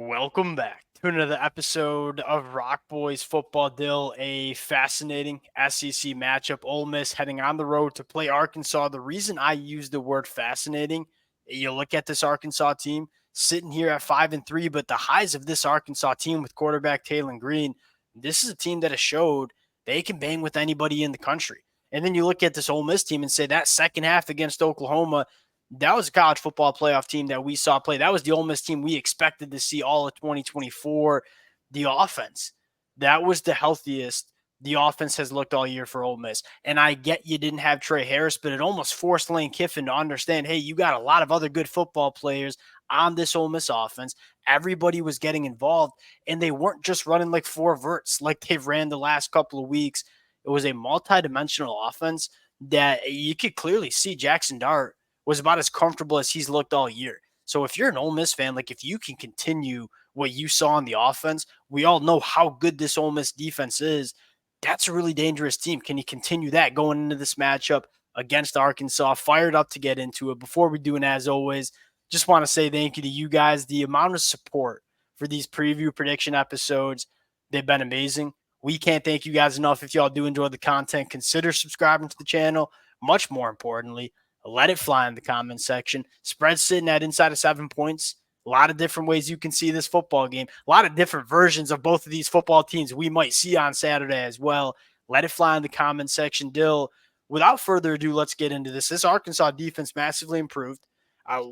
Welcome back to another episode of Rock Boys Football Dill, a fascinating SEC matchup. Ole Miss heading on the road to play Arkansas. The reason I use the word fascinating, you look at this Arkansas team sitting here at 5-3, but the highs of this Arkansas team with quarterback Taylor Green, this is a team that has showed they can bang with anybody in the country. And then you look at this Ole Miss team and say that second half against Oklahoma, that was a college football playoff team that we saw play. That was the Ole Miss team we expected to see all of 2024. The offense, that was the healthiest the offense has looked all year for Ole Miss. And I get you didn't have Trey Harris, but it almost forced Lane Kiffin to understand, hey, you got a lot of other good football players on this Ole Miss offense. Everybody was getting involved, and they weren't just running like four verts like they've ran the last couple of weeks. It was a multi-dimensional offense that you could clearly see Jackson Dart was about as comfortable as he's looked all year. So if you're an Ole Miss fan, like if you can continue what you saw on the offense, we all know how good this Ole Miss defense is. That's a really dangerous team. Can you continue that going into this matchup against Arkansas? Fired up to get into it. Before we do, and as always, just want to say thank you to you guys. The amount of support for these preview prediction episodes, they've been amazing. We can't thank you guys enough. If y'all do enjoy the content, consider subscribing to the channel. Much more importantly, let it fly in the comment section. Spread sitting at inside of 7 points. A lot of different ways you can see this football game. A lot of different versions of both of these football teams we might see on Saturday as well. Let it fly in the comment section. Dill, without further ado, let's get into this. This Arkansas defense massively improved.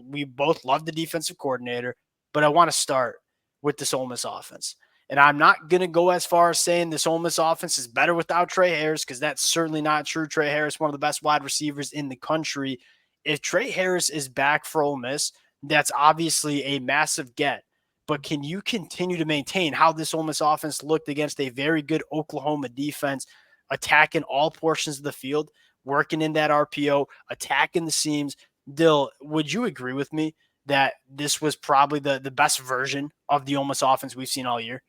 We both love the defensive coordinator, but I want to start with this Ole Miss offense. And I'm not going to go as far as saying this Ole Miss offense is better without Trey Harris, because that's certainly not true. Trey Harris, one of the best wide receivers in the country. If Trey Harris is back for Ole Miss, that's obviously a massive get. But can you continue to maintain how this Ole Miss offense looked against a very good Oklahoma defense, attacking all portions of the field, working in that RPO, attacking the seams? Dill, would you agree with me that this was probably the best version of the Ole Miss offense we've seen all year?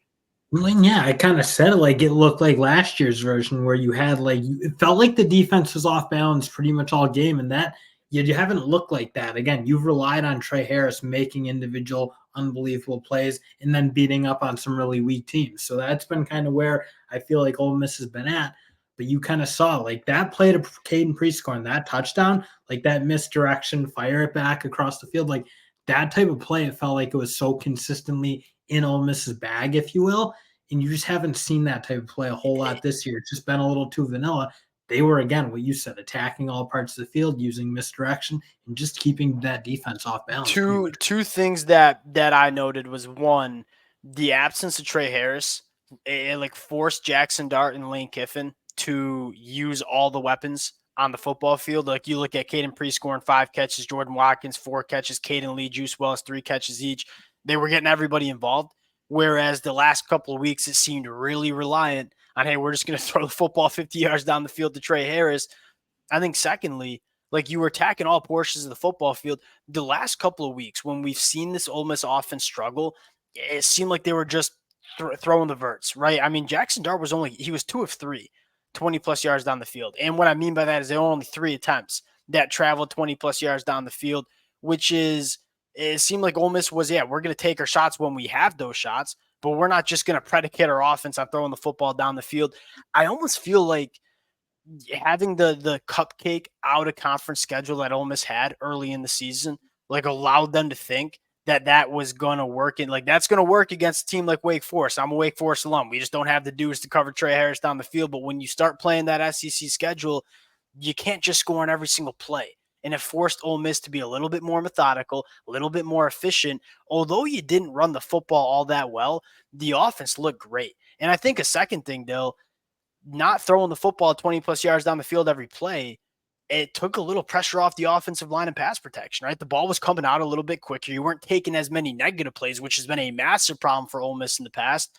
Well, yeah, I kind of said it like it looked like last year's version where you had it felt like the defense was off balance pretty much all game, and that you haven't looked like that. Again, you've relied on Trey Harris making individual unbelievable plays and then beating up on some really weak teams. So that's been kind of where I feel like Ole Miss has been at. But you kind of saw like that play to Caden Prescorn, that touchdown, like that misdirection, fire it back across the field, like that type of play. It felt like it was so consistently in Ole Miss's bag, if you will. And you just haven't seen that type of play a whole lot this year. It's just been a little too vanilla. They were, again, what you said, attacking all parts of the field, using misdirection, and just keeping that defense off balance. Two things that I noted was, one, the absence of Trey Harris. It like forced Jackson Dart and Lane Kiffin to use all the weapons on the football field. Like you look at Caden Prescorn, 5 catches, Jordan Watkins, 4 catches, Caden Lee, Juice Wells, 3 catches each. They were getting everybody involved. Whereas the last couple of weeks, it seemed really reliant on, hey, we're just going to throw the football 50 yards down the field to Trey Harris. I think secondly, like you were attacking all portions of the football field. The last couple of weeks when we've seen this Ole Miss offense struggle, it seemed like they were just throwing the verts, right? I mean, Jackson Dart was 2 of 3, 20-plus yards down the field. And what I mean by that is there were only 3 attempts that traveled 20-plus yards down the field, which is, it seemed like Ole Miss was, we're going to take our shots when we have those shots, but we're not just going to predicate our offense on throwing the football down the field. I almost feel like having the cupcake out of conference schedule that Ole Miss had early in the season, like allowed them to think that was going to work. And like, that's going to work against a team like Wake Forest. I'm a Wake Forest alum. We just don't have the dudes to cover Trey Harris down the field. But when you start playing that SEC schedule, you can't just score on every single play. And it forced Ole Miss to be a little bit more methodical, a little bit more efficient. Although you didn't run the football all that well, the offense looked great. And I think a second thing, Dill, not throwing the football 20-plus yards down the field every play, it took a little pressure off the offensive line and pass protection, right? The ball was coming out a little bit quicker. You weren't taking as many negative plays, which has been a massive problem for Ole Miss in the past.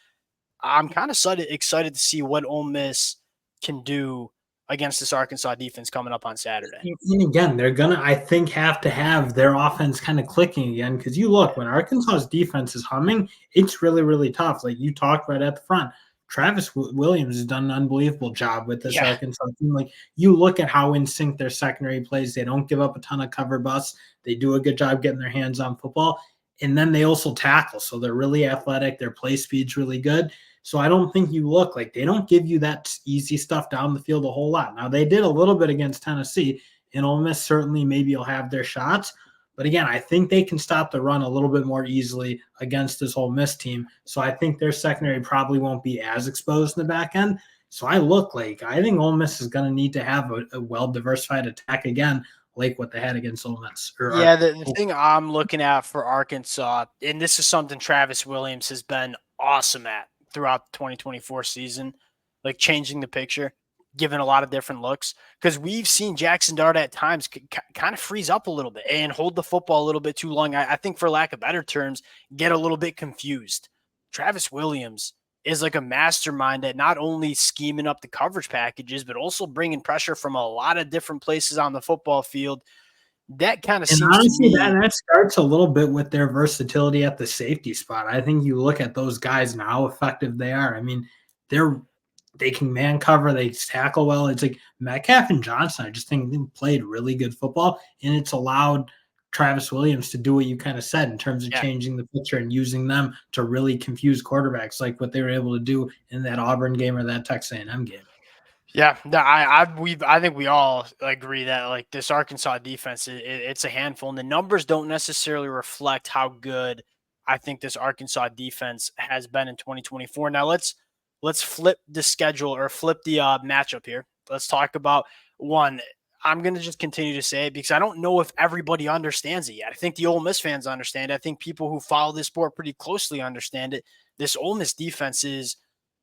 I'm kind of excited to see what Ole Miss can do against this Arkansas defense coming up on Saturday. And again, they're going to, I think, have to have their offense kind of clicking again, because you look, when Arkansas's defense is humming, it's really, really tough. Like you talked right at the front, Travis Williams has done an unbelievable job with this Arkansas team. Like you look at how in sync their secondary plays. They don't give up a ton of cover busts. They do a good job getting their hands on football. And then they also tackle. So they're really athletic. Their play speed's really good. So I don't think you look like they don't give you that easy stuff down the field a whole lot. Now they did a little bit against Tennessee, and Ole Miss certainly maybe will have their shots. But again, I think they can stop the run a little bit more easily against this Ole Miss team. So I think their secondary probably won't be as exposed in the back end. So I think Ole Miss is going to need to have a well diversified attack again, like what they had against Ole Miss. Yeah, the thing I'm looking at for Arkansas, and this is something Travis Williams has been awesome at throughout the 2024 season, like changing the picture, giving a lot of different looks. Because we've seen Jackson Dart at times kind of freeze up a little bit and hold the football a little bit too long. I think, for lack of better terms, get a little bit confused. Travis Williams is like a mastermind at not only scheming up the coverage packages, but also bringing pressure from a lot of different places on the football field. That kind of And seems to honestly, me, that starts a little bit with their versatility at the safety spot. I think you look at those guys and how effective they are. I mean, they can man cover, they tackle well. It's like Metcalf and Johnson. I just think they played really good football, and it's allowed Travis Williams to do what you kind of said in terms of yeah, changing the picture and using them to really confuse quarterbacks, like what they were able to do in that Auburn game or that Texas A&M game. yeah. I think we all agree that like this Arkansas defense, it's a handful, and the numbers don't necessarily reflect how good I think this Arkansas defense has been in 2024. Now let's flip the schedule or flip the matchup here. Let's talk about one. I'm going to just continue to say it because I don't know if everybody understands it yet. I think the Ole Miss fans understand it. I think people who follow this sport pretty closely understand it. This Ole Miss defense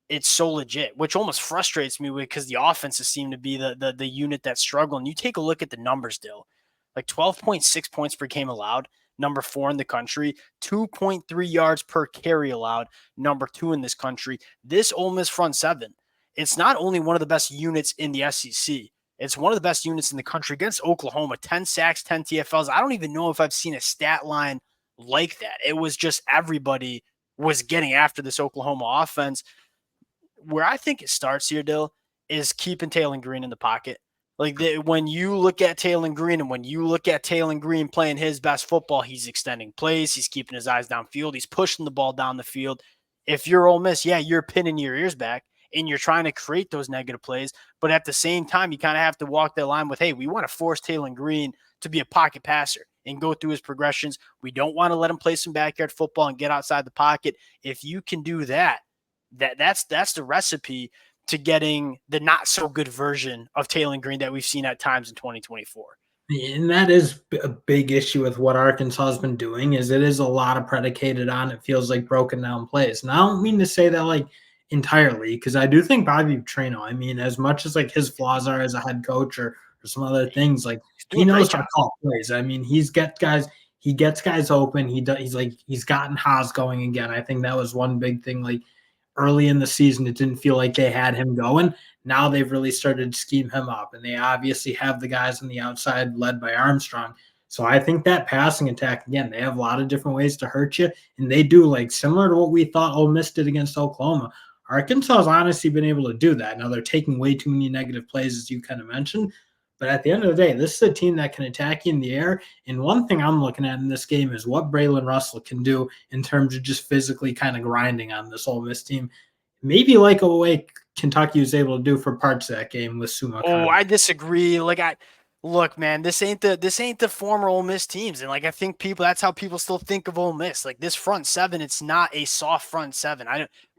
it's so legit, which almost frustrates me because the offenses seem to be the unit that's struggling. You take a look at the numbers, Dill, like 12.6 points per game allowed, number 4 in the country, 2.3 yards per carry allowed, number 2 in this country. This Ole Miss front seven, it's not only one of the best units in the SEC, it's one of the best units in the country against Oklahoma. 10 sacks, 10 TFLs. I don't even know if I've seen a stat line like that. It was just everybody was getting after this Oklahoma offense. Where I think it starts here, Dill, is keeping Taylor Green in the pocket. Like when you look at Taylor Green and when you look at Taylor Green playing his best football, he's extending plays, he's keeping his eyes downfield, he's pushing the ball down the field. If you're Ole Miss, yeah, you're pinning your ears back and you're trying to create those negative plays, but at the same time, you kind of have to walk that line with, hey, we want to force Taylor Green to be a pocket passer and go through his progressions. We don't want to let him play some backyard football and get outside the pocket. If you can do that, that's the recipe to getting the not so good version of Taylor Green that we've seen at times in 2024. And that is a big issue with what Arkansas has been doing is it is a lot of predicated on it feels like broken down plays. And I don't mean to say that like entirely because I do think Bobby Petrino, I mean, as much as like his flaws are as a head coach or some other things, like He's he doing a great knows how to job. call plays. I mean, he gets guys open. He's gotten Haas going again. I think that was one big thing. Like early in the season, it didn't feel like they had him going. Now they've really started to scheme him up, and they obviously have the guys on the outside led by Armstrong. So I think that passing attack, again, they have a lot of different ways to hurt you, and they do like similar to what we thought Ole Miss did against Oklahoma. Arkansas has honestly been able to do that. Now they're taking way too many negative plays, as you kind of mentioned. But at the end of the day, this is a team that can attack you in the air. And one thing I'm looking at in this game is what Braylon Russell can do in terms of just physically kind of grinding on this Ole Miss team. Maybe like a way Kentucky was able to do for parts of that game with Suma Oh, Carter. I disagree. Look, man, this ain't the former Ole Miss teams, and like I think that's how people still think of Ole Miss. Like this front seven, it's not a soft front seven.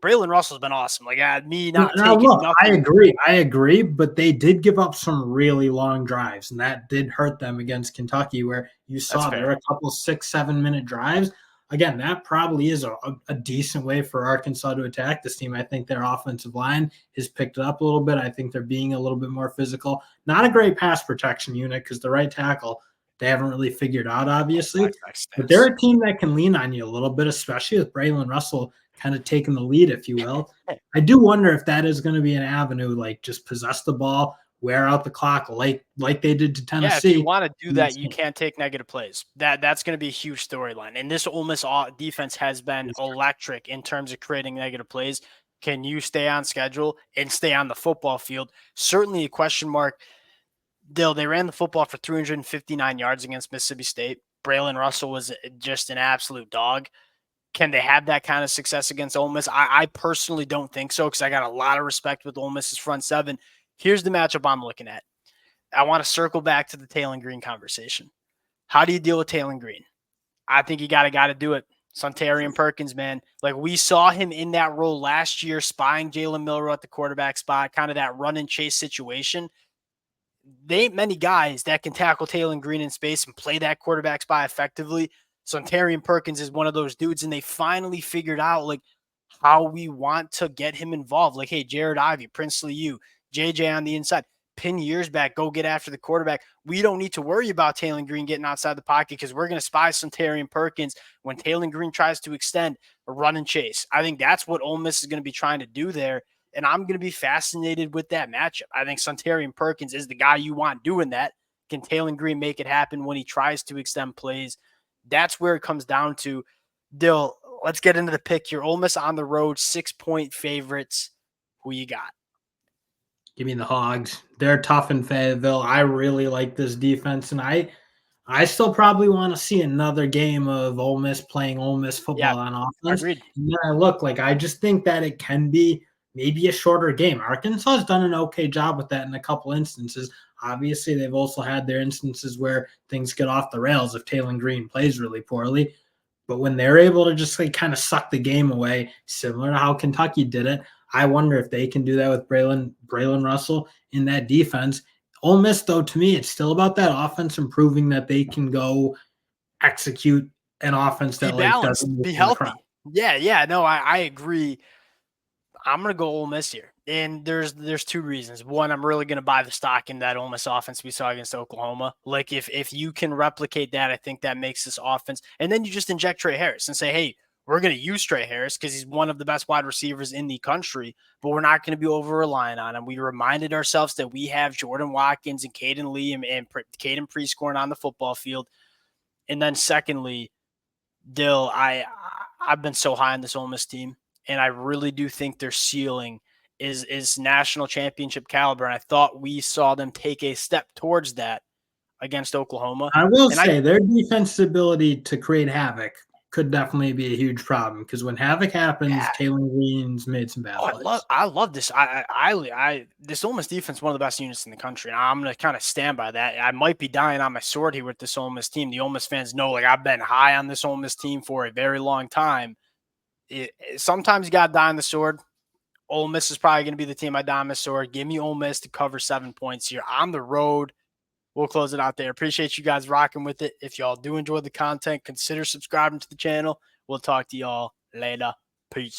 Braylon Russell's been awesome. Like me not Now, taking look, I nothing. agree. I agree, but they did give up some really long drives, and that did hurt them against Kentucky, where you That's saw there fair. were a couple 6-7 minute drives. Again, that probably is a decent way for Arkansas to attack this team. I think their offensive line has picked it up a little bit. I think they're being a little bit more physical. Not a great pass protection unit because the right tackle they haven't really figured out, obviously. But they're Stats. a team that can lean on you a little bit, especially with Braylon Russell kind of taking the lead, if you will. I do wonder if that is going to be an avenue, like just possess the ball, wear out the clock, like they did to Yeah, if you Tennessee. want to do that, you can't take negative plays. That's going to be a huge storyline. And this Ole Miss defense has been electric in terms of creating negative plays. Can you stay on schedule and stay on the football field? Certainly a question mark. They ran the football for 359 yards against Mississippi State. Braylon Russell was just an absolute dog. Can they have that kind of success against Ole Miss? I personally don't think so because I got a lot of respect with Ole Miss's front seven. Here's the matchup I'm looking at. I want to circle back to the Taylon Green conversation. How do you deal with Taylon Green? I think you got to do it. Sontarian Perkins, man. Like we saw him in that role last year, spying Jalen Milroe at the quarterback spot, kind of that run and chase situation. They ain't many guys that can tackle Taylon Green in space and play that quarterback spot effectively. Sontarian Perkins is one of those dudes, and they finally figured out like how we want to get him involved. Like, hey, Jared Ivey, Princely U, JJ on the inside. Pin years back, go get after the quarterback. We don't need to worry about Taylon Green getting outside the pocket because we're going to spy Sontarian Perkins when Taylon Green tries to extend a run and chase. I think that's what Ole Miss is going to be trying to do there, and I'm going to be fascinated with that matchup. I think Sontarian Perkins is the guy you want doing that. Can Taylon Green make it happen when he tries to extend plays? That's where it comes down to. Dill, let's get into the pick here. Ole Miss on the road, 6-point favorites. Who you got? Give me the Hogs. They're tough in Fayetteville. I really like this defense, and I still probably want to see another game of Ole Miss playing Ole Miss football on offense. Agreed. And then I just think that it can be maybe a shorter game. Arkansas has done an okay job with that in a couple instances. Obviously, they've also had their instances where things get off the rails if Taylon Green plays really poorly. But when they're able to just kind of suck the game away, similar to how Kentucky did it, I wonder if they can do that with Braylon Russell in that defense. Ole Miss, though, to me, it's still about that offense and proving that they can go execute an offense that be balanced, doesn't be healthy. Yeah. No, I agree. I'm going to go Ole Miss here. And there's two reasons. One, I'm really going to buy the stock in that Ole Miss offense we saw against Oklahoma. Like if you can replicate that, I think that makes this offense. And then you just inject Trey Harris and say, hey, we're going to use Trey Harris because he's one of the best wide receivers in the country, but we're not going to be over-reliant on him. We reminded ourselves that we have Jordan Watkins and Caden Lee and Caden Prescorn on the football field. And then secondly, Dill, I've been so high on this Ole Miss team, and I really do think their ceiling is national championship caliber. And I thought we saw them take a step towards that against Oklahoma. I will say their defense's ability to create havoc could definitely be a huge problem because when havoc happens, Taylon Green's made some bad plays. I love this. This Ole Miss defense is one of the best units in the country, and I'm going to kind of stand by that. I might be dying on my sword here with this Ole Miss team. The Ole Miss fans know, like, I've been high on this Ole Miss team for a very long time. Sometimes you got to die on the sword. Ole Miss is probably going to be the team I die on my sword. Give me Ole Miss to cover 7 points here on the road. We'll close it out there. Appreciate you guys rocking with it. If y'all do enjoy the content, consider subscribing to the channel. We'll talk to y'all later. Peace.